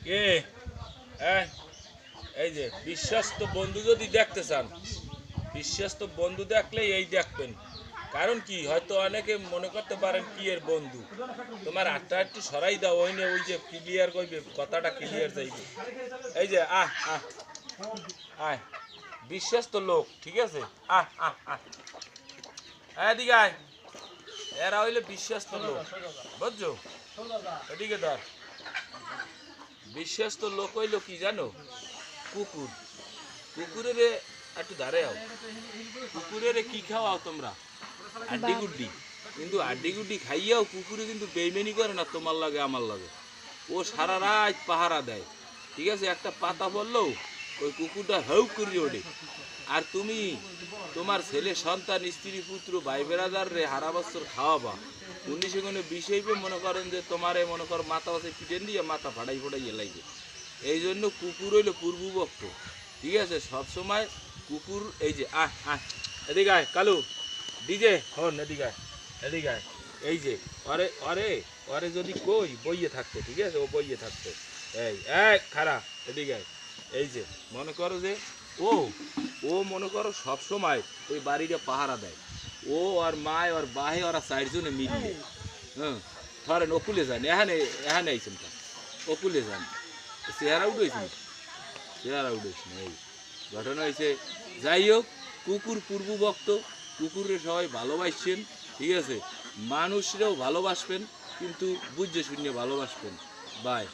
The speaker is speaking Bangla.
কে হ্যাঁ এই যে বিশ্বস্ত বন্ধু যদি দেখতে চান, বিশ্বস্ত বন্ধু দেখলেই এই দেখবেন। কারণ কি হয়তো অনেকে মনে করতে পারেন কি এর বন্ধু, তোমার আটটা একটু সরাই দাও, ওই না ওই যে ক্লিয়ার কইবে, কথাটা ক্লিয়ার যাইবে। এই যে আহ আহ আয় বিশ্বস্ত লোক, ঠিক আছে। আহ আহ আহ এদিকে আয়, এরা হইলে বিশ্বস্ত লোক, বুঝছো? এদিকে ধর, বিশ্বস্ত লোক হইলো কি জানো? কুকুর। কুকুরের একটু ধারে আও, কুকুরের কি খাওয়াও তোমরা? আড্ডি গুড্ডি। কিন্তু আড্ডি গুড্ডি খাইয়াও কুকুরে কিন্তু বেইমানি করে না তোমার লাগে আমার লাগে। ও সারা রাত পাহারা দেয়, ঠিক আছে। একটা পাতা পড়লেও ওই কুকুরটা হেউ করে ওঠে। আর তুমি তোমার ছেলে সন্তান স্ত্রী পুত্র ভাই বেড়াদার রে হারা বছর খাওয়াবা, উনি সেখানে বিষয়বে মনে করেন যে তোমারে মনে করো মাথা বাসে পিটেন দিয়ে মাথা ফাটাই ফাটাই এলাইবে। এই জন্য কুকুর হইলো পূর্বভক্ত, ঠিক আছে। সবসময় কুকুর এই যে আহ আহ এদিকে আয় কালু, ডিজে হন এদিকে আয়, এদিকে আয়। এই যে অরে অরে অরে যদি কই বইয়ে থাকতো, ঠিক আছে, ও বইয়ে থাকতো। এই এক খারা এদিকে আয়। এই যে মনে করো যে ও ও মনে করো সব সময় ওই বাড়িটা পাহারা দেয়। ও আর মায় আর বাহে ওরা চারজনে মিললে, হ্যাঁ, ধরেন অকুলে যান, এখানে এখানে আইছেন তা অকুলে যান, চেহারা উঠেছেন, চেহারা উঠেছেন। এই ঘটনা হয়েছে। যাই হোক, কুকুর পূর্বভক্ত, কুকুরের সবাই ভালোবাসছেন, ঠিক আছে। মানুষরাও ভালোবাসবেন, কিন্তু বুঝে শুনে ভালোবাসবেন। বাই।